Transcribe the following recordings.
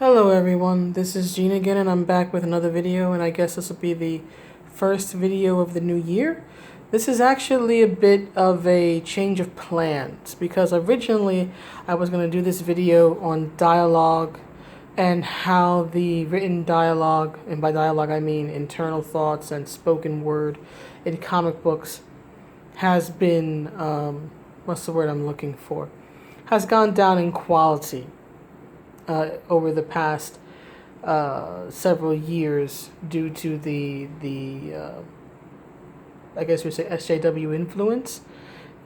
Hello everyone, this is Gene again and I'm back with another video, and I guess this will be the first video of the new year. This is actually a bit of a change of plans because originally I was going to do this video on dialogue and how the written dialogue, and by dialogue I mean internal thoughts and spoken word in comic books, has been, what's the word I'm looking for, has gone down in quality over the past several years due to the I guess we say SJW influence,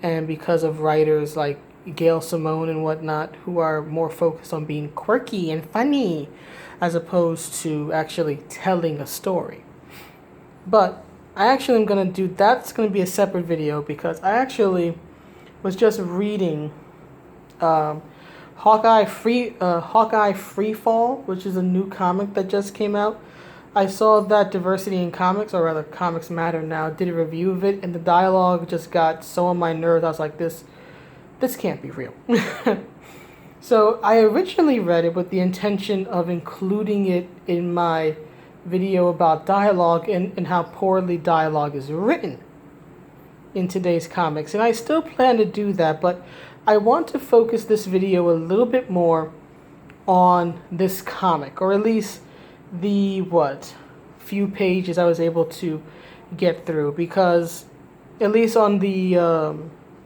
and because of writers like Gail Simone and whatnot who are more focused on being quirky and funny as opposed to actually telling a story. But I actually am going to do, that's going to be a separate video because I actually was just reading Hawkeye Freefall, which is a new comic that just came out. I saw that Diversity in Comics, or rather Comics Matter now, did a review of it, and the dialogue just got so on my nerves. I was like, this can't be real. So I originally read it with the intention of including it in my video about dialogue and how poorly dialogue is written in today's comics. And I still plan to do that, but I want to focus this video a little bit more on this comic, or at least the few pages I was able to get through, because at least on the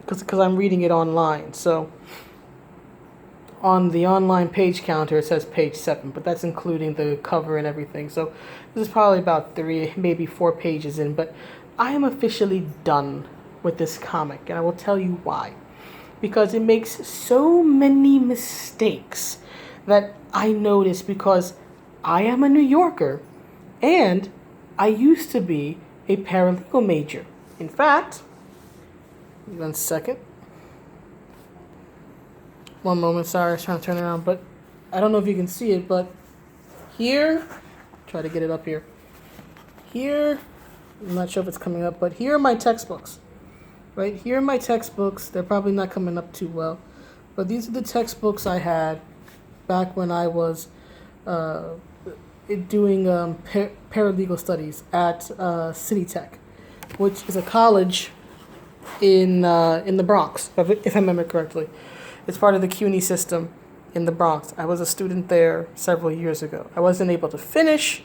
because I'm reading it online, so on the online page counter it says page 7, but that's including the cover and everything. So this is probably about 3, maybe 4 pages in, but I am officially done with this comic, and I will tell you why. Because it makes so many mistakes that I notice, because I am a New Yorker and I used to be a paralegal major. In fact, 1 second. One moment, sorry, I was trying to turn around, but I don't know if you can see it, but here, try to get it up here. Here, I'm not sure if it's coming up, but here are my textbooks. Right here are my textbooks. They're probably not coming up too well, but these are the textbooks I had back when I was doing paralegal studies at City Tech, which is a college in the Bronx, if I remember correctly. It's part of the CUNY system in the Bronx. I was a student there several years ago. I wasn't able to finish,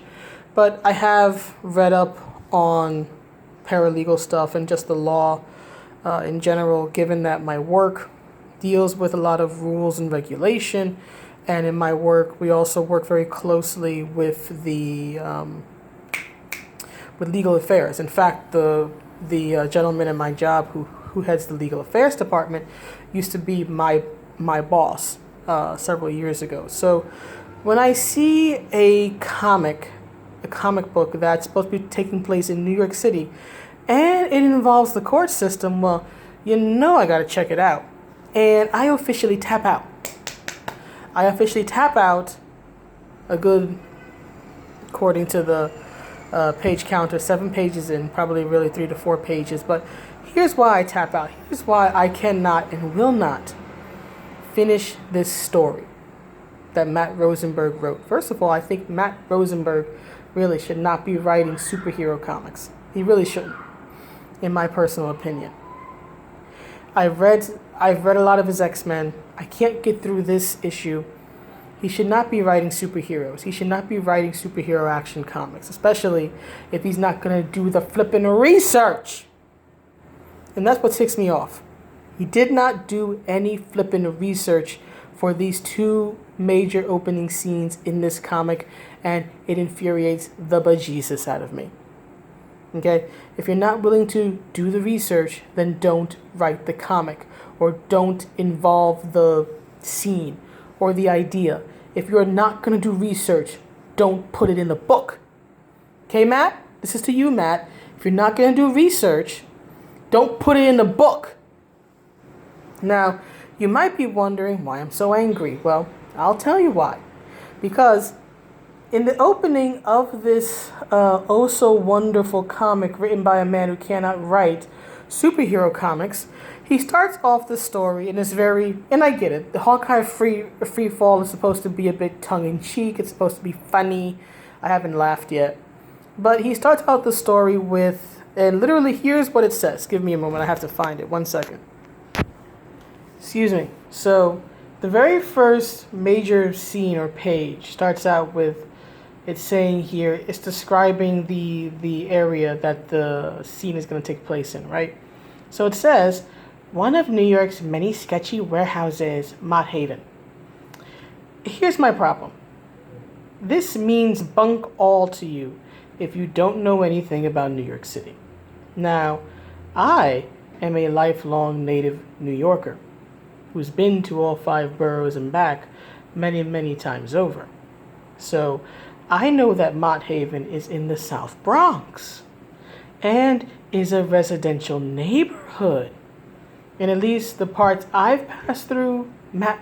but I have read up on paralegal stuff and just the law in general, given that my work deals with a lot of rules and regulation, and in my work we also work very closely with the with legal affairs. In fact, the gentleman in my job who heads the legal affairs department used to be my boss several years ago. So when I see a comic book that's supposed to be taking place in New York City, and it involves the court system, well, you know I gotta check it out. And I officially tap out. A good, according to the page counter, 7 pages in, probably really 3 to 4 pages. But here's why I tap out. Here's why I cannot and will not finish this story that Matt Rosenberg wrote. First of all, I think Matt Rosenberg really should not be writing superhero comics. He really shouldn't, in my personal opinion. I've read a lot of his X-Men. I can't get through this issue. He should not be writing superheroes. He should not be writing superhero action comics, especially if he's not going to do the flipping research. And that's what ticks me off. He did not do any flipping research for these 2 major opening scenes in this comic, and it infuriates the bejesus out of me. Okay? If you're not willing to do the research, then don't write the comic, or don't involve the scene or the idea. If you're not going to do research, don't put it in the book. Okay, Matt? This is to you, Matt. If you're not going to do research, don't put it in the book. Now, you might be wondering why I'm so angry. Well, I'll tell you why. Because in the opening of this oh so wonderful comic written by a man who cannot write, superhero comics, he starts off the story and it's very, and I get it, the Hawkeye Freefall is supposed to be a bit tongue-in-cheek, it's supposed to be funny, I haven't laughed yet, but he starts out the story with, and literally here's what it says, give me a moment, I have to find it, 1 second. Excuse me. So, the very first major scene or page starts out with, it's saying here, it's describing the area that the scene is going to take place in, right? So it says, one of New York's many sketchy warehouses, Mott Haven. Here's my problem. This means bunk all to you if you don't know anything about New York City. Now, I am a lifelong native New Yorker who's been to all 5 boroughs and back many, many times over. So, I know that Mott Haven is in the South Bronx and is a residential neighborhood. In at least the parts I've passed through,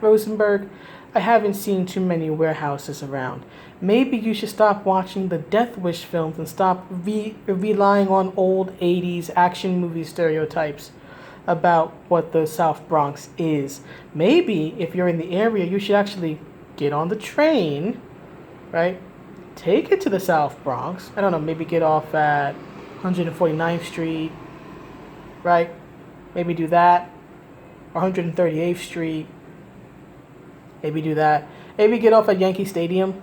Rosenberg, I haven't seen too many warehouses around. Maybe you should stop watching the Death Wish films and stop relying on old 80s action movie stereotypes about what the South Bronx is. Maybe if you're in the area, you should actually get on the train, right? Take it to the South Bronx. I don't know, maybe get off at 149th Street, right? Maybe do that. Or 138th Street. Maybe do that. Maybe get off at Yankee Stadium.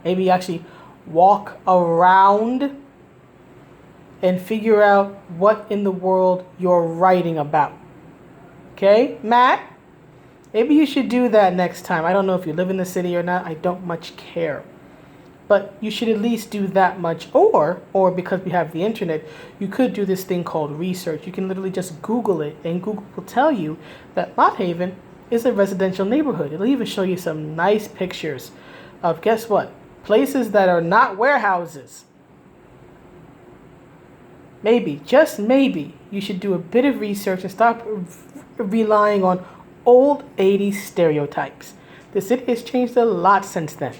Maybe actually walk around and figure out what in the world you're writing about. Okay, Matt? Maybe you should do that next time. I don't know if you live in the city or not. I don't much care. But you should at least do that much. Or because we have the internet, you could do this thing called research. You can literally just Google it, and Google will tell you that Mott Haven is a residential neighborhood. It'll even show you some nice pictures of, guess what? Places that are not warehouses. Maybe, just maybe, you should do a bit of research and stop relying on old 80s stereotypes. The city has changed a lot since then.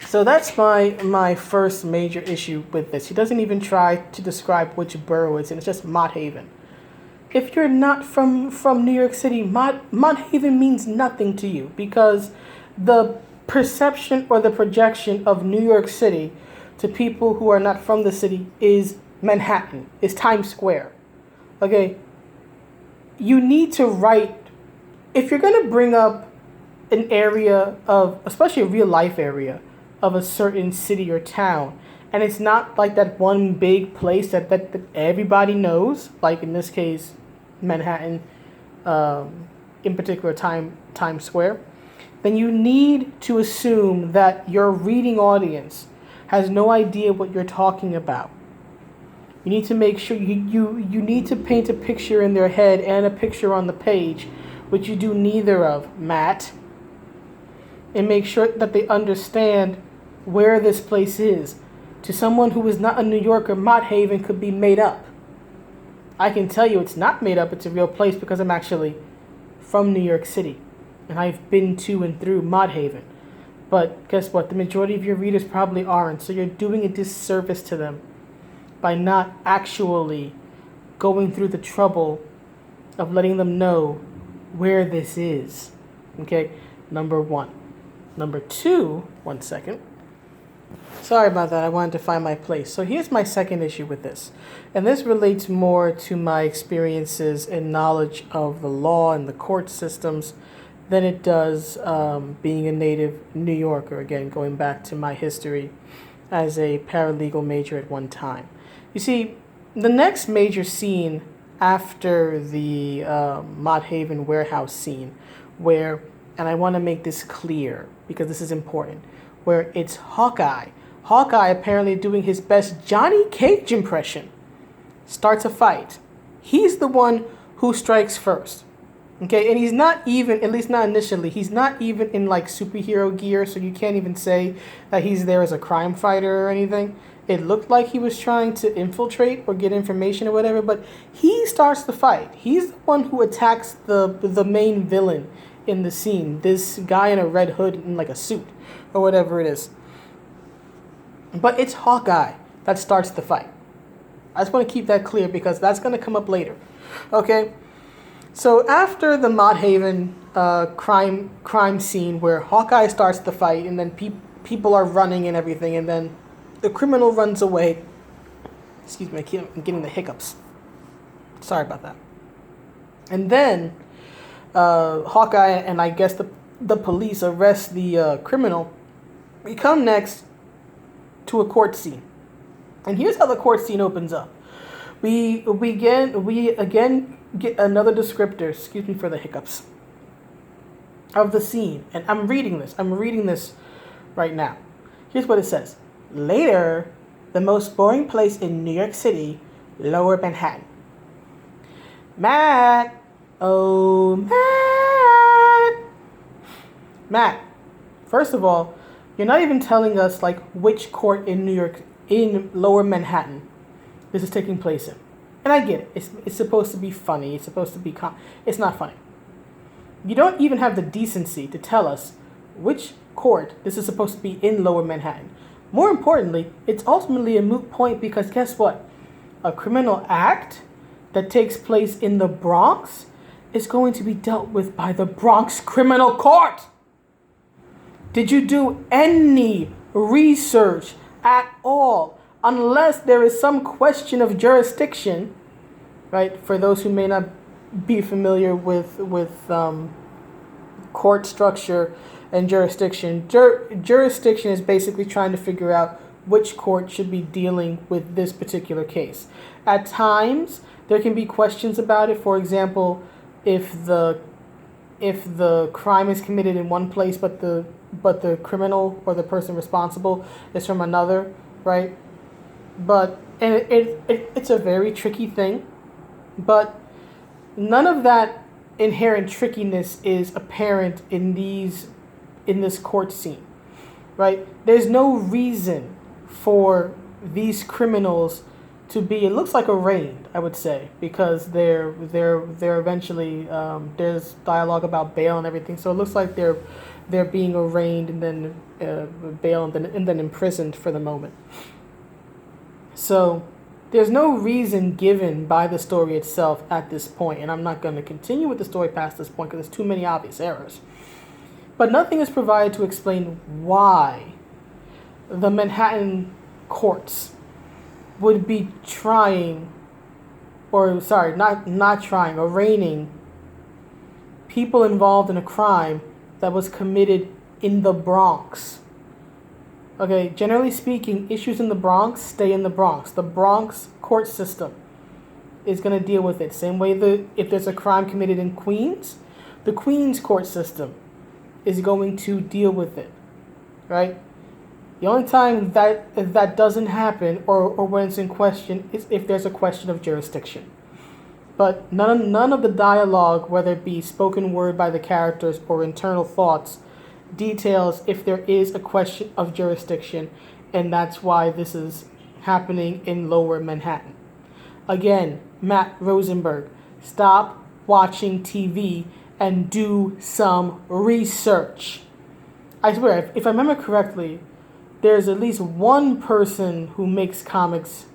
So that's my first major issue with this. He doesn't even try to describe which borough it's in. It's just Mott Haven. If you're not from New York City, Mott Haven means nothing to you because the perception or the projection of New York City to people who are not from the city is Manhattan, is Times Square. Okay? You need to write, if you're going to bring up an area of, especially a real life area of a certain city or town, and it's not like that one big place that everybody knows, like in this case, Manhattan, in particular Times Square, then you need to assume that your reading audience has no idea what you're talking about. You need to make sure you need to paint a picture in their head and a picture on the page, which you do neither of, Matt, and make sure that they understand where this place is. To someone who is not a New Yorker, Mott Haven could be made up. I can tell you it's not made up, it's a real place because I'm actually from New York City and I've been to and through Mott Haven. But guess what? The majority of your readers probably aren't, so you're doing a disservice to them by not actually going through the trouble of letting them know where this is. Okay, number 1. Number 2, 1 second. Sorry about that, I wanted to find my place. So here's my second issue with this. And this relates more to my experiences and knowledge of the law and the court systems than it does being a native New Yorker, again, going back to my history as a paralegal major at one time. You see, the next major scene after the Mott Haven warehouse scene, where, and I want to make this clear because this is important, where it's Hawkeye apparently doing his best Johnny Cage impression, starts a fight. He's the one who strikes first. Okay, and he's not even, at least not initially, he's not even in like superhero gear, so you can't even say that he's there as a crime fighter or anything. It looked like he was trying to infiltrate or get information or whatever, but he starts the fight. He's the one who attacks the main villain in the scene, this guy in a red hood in like a suit or whatever it is. But it's Hawkeye that starts the fight. I just want to keep that clear because that's going to come up later. Okay? So after the Mott Haven crime scene where Hawkeye starts the fight and then people are running and everything, and then the criminal runs away. Excuse me, I'm getting the hiccups. Sorry about that. And then Hawkeye and I guess the police arrest the criminal. We come next to a court scene. And here's how the court scene opens up. We again get another descriptor, excuse me for the hiccups, of the scene. And I'm reading this right now. Here's what it says. Later, the most boring place in New York City, Lower Manhattan. Matt! Oh, Matt! First of all, you're not even telling us like which court in New York, in Lower Manhattan, this is taking place in. And I get it. It's supposed to be funny. It's supposed to be it's not funny. You don't even have the decency to tell us which court this is supposed to be in Lower Manhattan. More importantly, it's ultimately a moot point because guess what? A criminal act that takes place in the Bronx is going to be dealt with by the Bronx Criminal Court. Did you do any research at all? Unless there is some question of jurisdiction, right? For those who may not be familiar with court structure and jurisdiction. Jurisdiction is basically trying to figure out which court should be dealing with this particular case. At times, there can be questions about it. For example, if the crime is committed in one place, but the criminal or the person responsible is from another, right? But and it's a very tricky thing, but none of that inherent trickiness is apparent in this court scene, right? There's no reason for these criminals to be, it looks like arraigned, I would say, because they're eventually there's dialogue about bail and everything, so it looks like they're being arraigned and then bail and then imprisoned for the moment. So there's no reason given by the story itself at this point, and I'm not going to continue with the story past this point because there's too many obvious errors. But nothing is provided to explain why the Manhattan courts would be arraigning people involved in a crime that was committed in the Bronx. Okay, generally speaking, issues in the Bronx stay in the Bronx. The Bronx court system is going to deal with it. Same way if there's a crime committed in Queens, the Queens court system is going to deal with it, right? The only time that doesn't happen or when it's in question is if there's a question of jurisdiction. But none of the dialogue, whether it be spoken word by the characters or internal thoughts, details if there is a question of jurisdiction, and that's why this is happening in Lower Manhattan. Again, Matt Rosenberg, stop watching TV and do some research. I swear, if I remember correctly, there's at least one person who makes comics.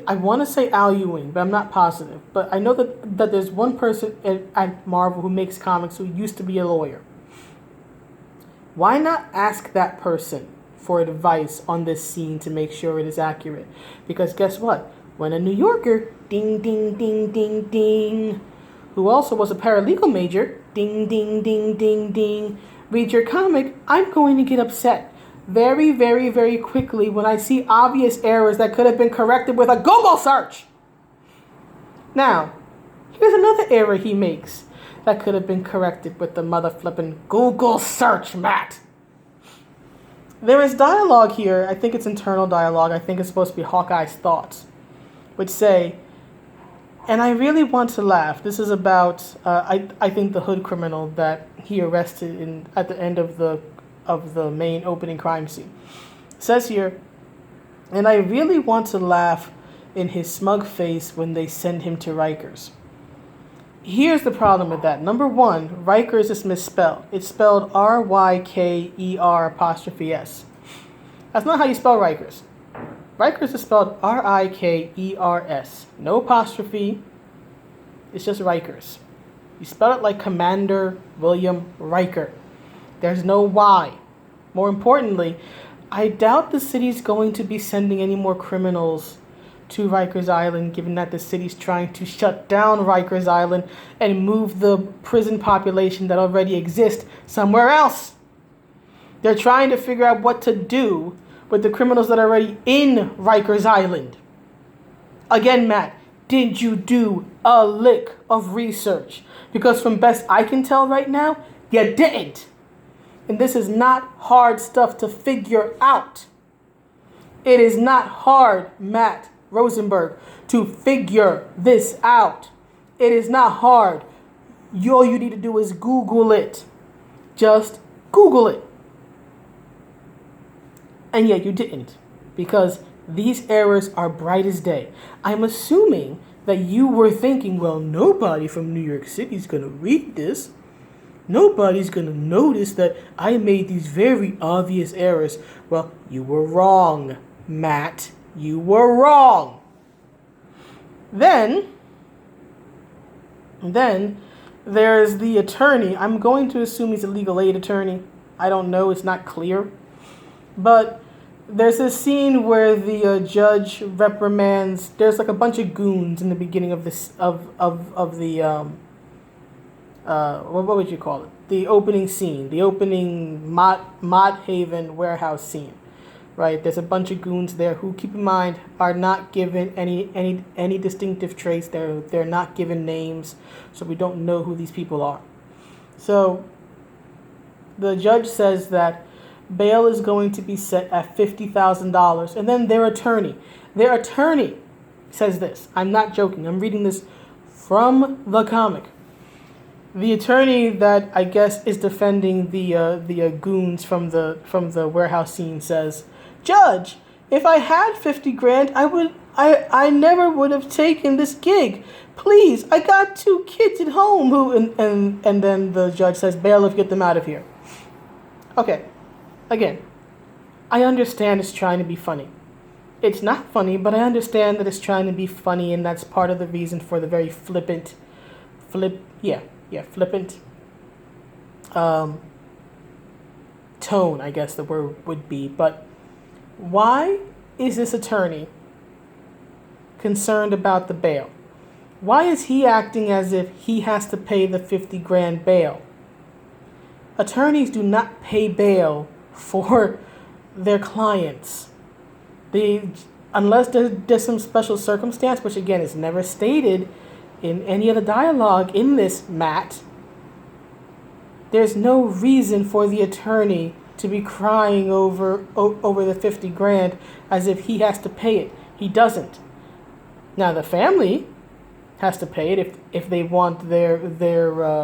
I want to say Al Ewing, but I'm not positive. But I know that there's one person at Marvel who makes comics who used to be a lawyer. Why not ask that person for advice on this scene to make sure it is accurate? Because guess what? When a New Yorker, ding, ding, ding, ding, ding, who also was a paralegal major, ding, ding, ding, ding, ding, read your comic, I'm going to get upset very, very, very quickly when I see obvious errors that could have been corrected with a Google search. Now, here's another error he makes that could have been corrected with the mother flippin' Google search, Matt. There is dialogue here. I think it's internal dialogue. I think it's supposed to be Hawkeye's thoughts, which say, and I really want to laugh. This is about, I think, the hood criminal that he arrested at the end of the main opening crime scene. It says here, and I really want to laugh in his smug face when they send him to Rikers. Here's the problem with that. Number one, Rikers is misspelled. It's spelled Ryker''. That's not how you spell Rikers. Rikers is spelled R-I-K-E-R-S. No apostrophe. It's just Rikers. You spell it like Commander William Riker. There's no Y. More importantly, I doubt the city's going to be sending any more criminals to Rikers Island, given that the city's trying to shut down Rikers Island and move the prison population that already exists somewhere else. They're trying to figure out what to do with the criminals that are already in Rikers Island. Again, Matt, did you do a lick of research? Because from best I can tell right now, you didn't. And this is not hard stuff to figure out. It is not hard, Matt Rosenberg, to figure this out. It is not hard. All you need to do is Google it. Just Google it. And yet you didn't, because these errors are bright as day. I'm assuming that you were thinking, well, nobody from New York City is going to read this. Nobody's going to notice that I made these very obvious errors. Well, you were wrong, Matt. You were wrong. Then there's the attorney. I'm going to assume he's a legal aid attorney. I don't know. It's not clear. But there's a scene where the judge reprimands. There's like a bunch of goons in the beginning of this of the what would you call it? The opening scene, the opening Mott Haven warehouse scene, right? There's a bunch of goons there who, keep in mind, are not given any distinctive traits. They're not given names, so we don't know who these people are. So the judge says that bail is going to be set at $50,000, and then their attorney says this. I'm not joking. I'm reading this from the comic. The attorney that I guess is defending the goons from the warehouse scene says, "Judge, if I had 50 grand, I never would have taken this gig. Please, I got 2 kids at home who," and then the judge says, "Bailiff, get them out of here." Okay. Again, I understand it's trying to be funny. It's not funny, but I understand that it's trying to be funny, and that's part of the reason for the very flippant tone, I guess the word would be. But why is this attorney concerned about the bail? Why is he acting as if he has to pay the 50 grand bail? Attorneys do not pay bail for their clients. Unless there's some special circumstance, which again is never stated in any of the dialogue in this, Matt, there's no reason for the attorney to be crying over the 50 grand as if he has to pay it. He doesn't. Now the family has to pay it if they want their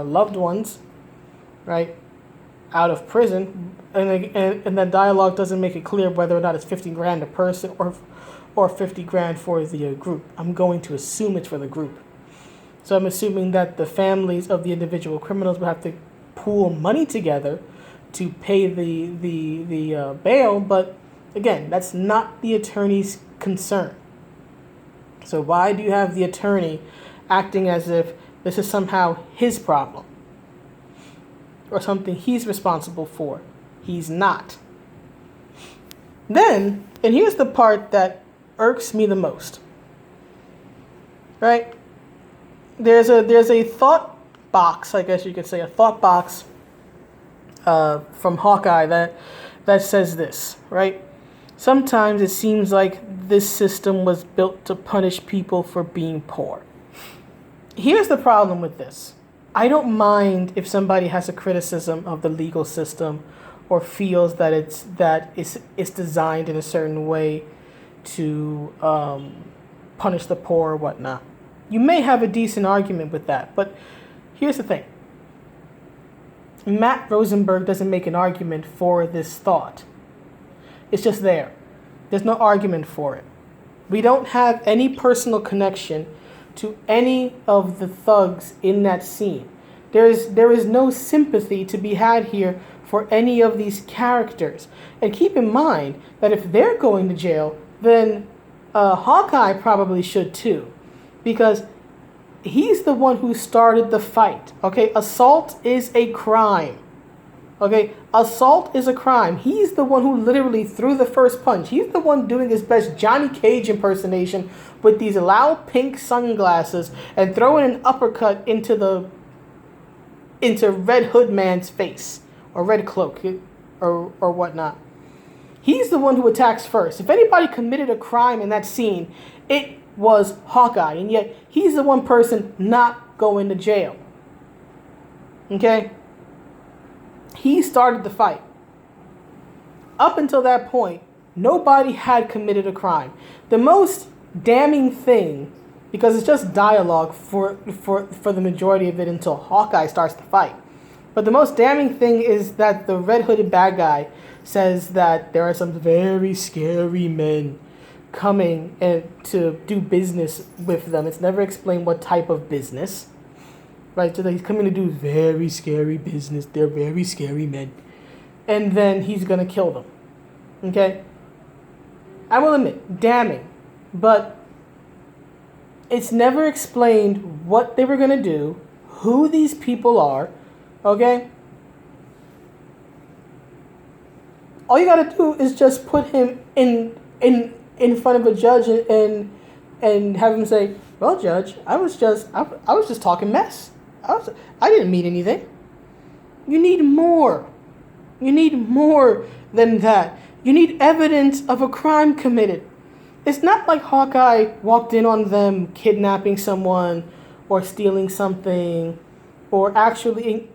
loved ones, right, out of prison, and that dialogue doesn't make it clear whether or not it's 50 grand a person or 50 grand for the group. I'm going to assume it's for the group. So I'm assuming that the families of the individual criminals will have to pool money together to pay the bail, but again, that's not the attorney's concern. So why do you have the attorney acting as if this is somehow his problem or something he's responsible for? He's not. Then, and here's the part that irks me the most, right? There's a thought box, I guess you could say, a thought box from Hawkeye that says this, right? Sometimes it seems like this system was built to punish people for being poor. Here's the problem with this. I don't mind if somebody has a criticism of the legal system or feels that it's designed in a certain way to punish the poor or whatnot. You may have a decent argument with that, but here's the thing. Matt Rosenberg doesn't make an argument for this thought. It's just there. There's no argument for it. We don't have any personal connection to any of the thugs in that scene. There is no sympathy to be had here for any of these characters. And keep in mind that if they're going to jail, then Hawkeye probably should too, because he's the one who started the fight. Okay, assault is a crime. Okay, assault is a crime. He's the one who literally threw the first punch. He's the one doing his best Johnny Cage impersonation with these loud pink sunglasses and throwing an uppercut into Red Hood Man's face, or Red Cloak, or whatnot. He's the one who attacks first. If anybody committed a crime in that scene, it was Hawkeye, and yet he's the one person not going to jail. Okay? He started the fight. Up until that point, nobody had committed a crime. The most damning thing, because it's just dialogue for the majority of it until Hawkeye starts the fight. But the most damning thing is that the red-hooded bad guy says that there are some very scary men coming and to do business with them. It's never explained what type of business. Right, so he's coming to do very scary business. They're very scary men. And then he's going to kill them. Okay? I will admit, damning. But it's never explained what they were going to do, who these people are. Okay? All you got to do is just put him in front of a judge and have him say, "Well, Judge, I was just talking mess. I didn't mean anything." You need more. You need more than that. You need evidence of a crime committed. It's not like Hawkeye walked in on them kidnapping someone or stealing something or actually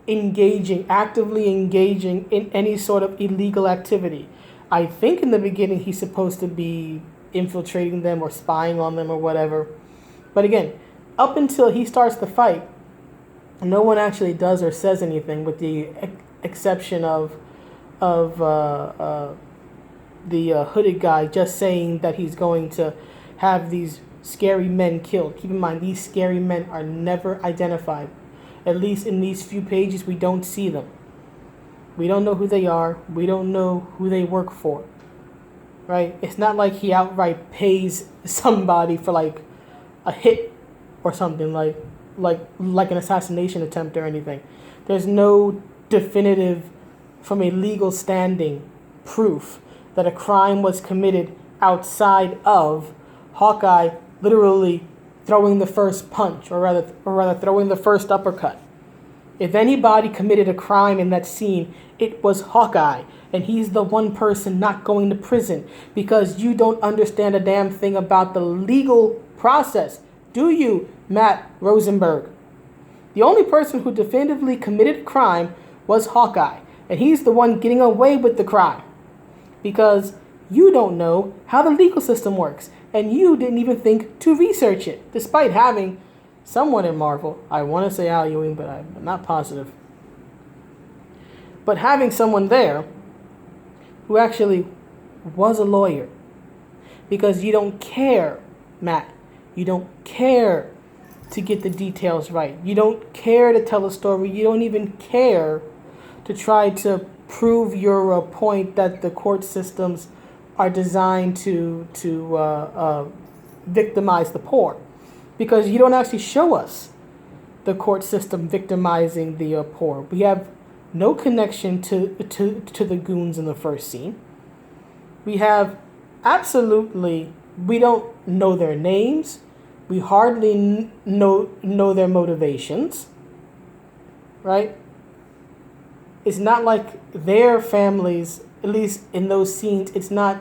actively engaging in any sort of illegal activity. I think in the beginning he's supposed to be infiltrating them or spying on them or whatever. But again, up until he starts the fight, no one actually does or says anything, with the exception of the hooded guy just saying that he's going to have these scary men killed. Keep in mind, these scary men are never identified. At least in these few pages, we don't see them. We don't know who they are. We don't know who they work for. Right? It's not like he outright pays somebody for like a hit or something like an assassination attempt or anything. There's no definitive, from a legal standing, proof that a crime was committed outside of Hawkeye literally throwing the first punch, or rather throwing the first uppercut. If anybody committed a crime in that scene, it was Hawkeye, and he's the one person not going to prison because you don't understand a damn thing about the legal process. Do you, Matt Rosenberg? The only person who definitively committed a crime was Hawkeye, and he's the one getting away with the crime because you don't know how the legal system works, and you didn't even think to research it, despite having someone in Marvel, I want to say Al Ewing, but I'm not positive, but having someone there who actually was a lawyer, because you don't care, Matt. You don't care to get the details right. You don't care to tell a story. You don't even care to try to prove your point that the court systems are designed to victimize the poor, because you don't actually show us the court system victimizing the poor. We have no connection to the goons in the first scene. We have we don't know their names. We hardly know their motivations, right? It's not like their families, at least in those scenes, it's not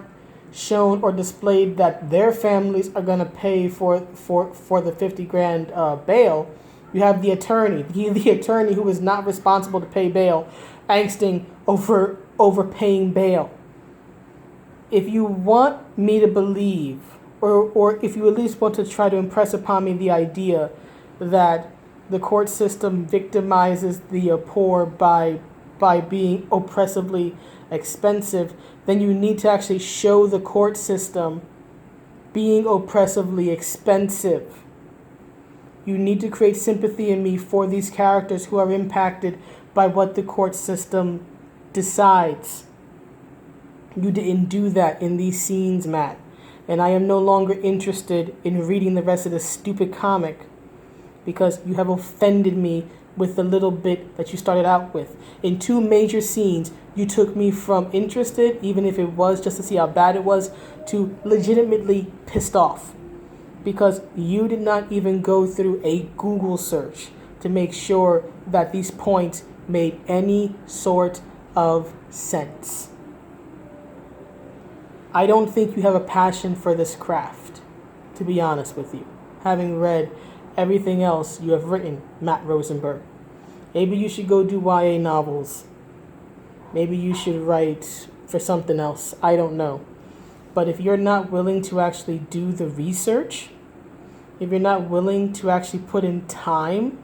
shown or displayed that their families are going to pay for the $50,000 bail. You have the attorney, the attorney who is not responsible to pay bail, angsting over paying bail. If you want me to believe, or if you at least want to try to impress upon me the idea that the court system victimizes the poor by being oppressively expensive, then you need to actually show the court system being oppressively expensive. You need to create sympathy in me for these characters who are impacted by what the court system decides. You didn't do that in these scenes, Matt. and I am no longer interested in reading the rest of this stupid comic because you have offended me with the little bit that you started out with. In 2 major scenes, you took me from interested, even if it was just to see how bad it was, to legitimately pissed off. Because you did not even go through a Google search to make sure that these points made any sort of sense. I don't think you have a passion for this craft, to be honest with you, having read everything else you have written, Matt Rosenberg. Maybe you should go do YA novels. Maybe you should write for something else. I don't know. But if you're not willing to actually do the research, if you're not willing to actually put in time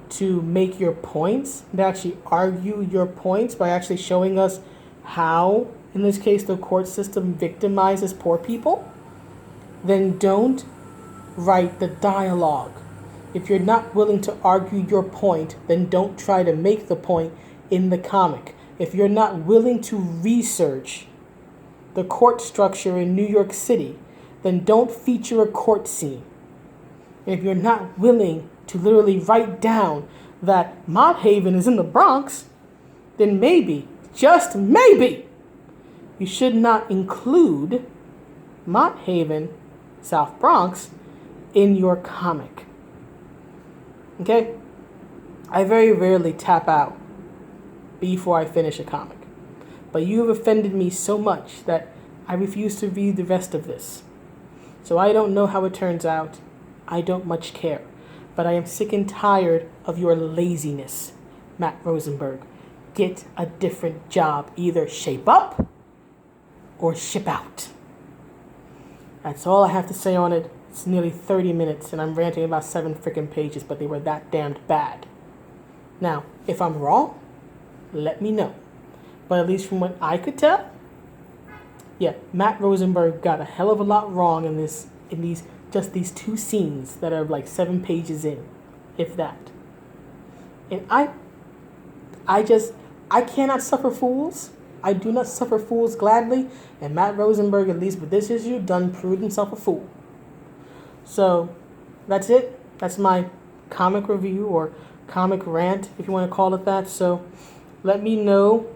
to make your points, to actually argue your points by actually showing us how, in this case, the court system victimizes poor people, then don't write the dialogue. If you're not willing to argue your point, then don't try to make the point in the comic. If you're not willing to research the court structure in New York City, then don't feature a court scene. And if you're not willing to literally write down that Mott Haven is in the Bronx, then maybe, just maybe, you should not include Mott Haven, South Bronx, in your comic. Okay? I very rarely tap out before I finish a comic. But you have offended me so much that I refuse to read the rest of this. So I don't know how it turns out. I don't much care. But I am sick and tired of your laziness, Matt Rosenberg. Get a different job. Either shape up or ship out. That's all I have to say on it. It's nearly 30 minutes and I'm ranting about 7 freaking pages, but they were that damned bad. Now, if I'm wrong, let me know. But at least from what I could tell, yeah, Matt Rosenberg got a hell of a lot wrong in these 2 scenes that are like 7 pages in, if that. And I cannot suffer fools. I do not suffer fools gladly, and Matt Rosenberg, at least with this issue, done proved himself a fool. So, that's it. That's my comic review, or comic rant, if you want to call it that. So, let me know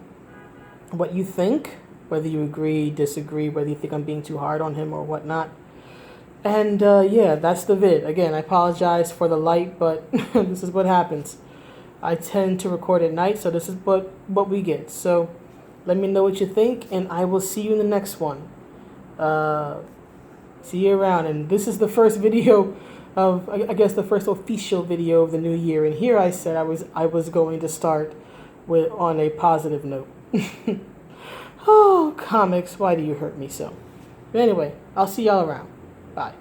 what you think, whether you agree, disagree, whether you think I'm being too hard on him or whatnot. And yeah, that's the vid. Again, I apologize for the light, but this is what happens. I tend to record at night, so this is what we get. So let me know what you think, and I will see you in the next one. See you around. And this is the first video of, I guess, the first official video of the new year. And here I said I was going to start on a positive note. Oh, comics, why do you hurt me so? But anyway, I'll see y'all around. Bye.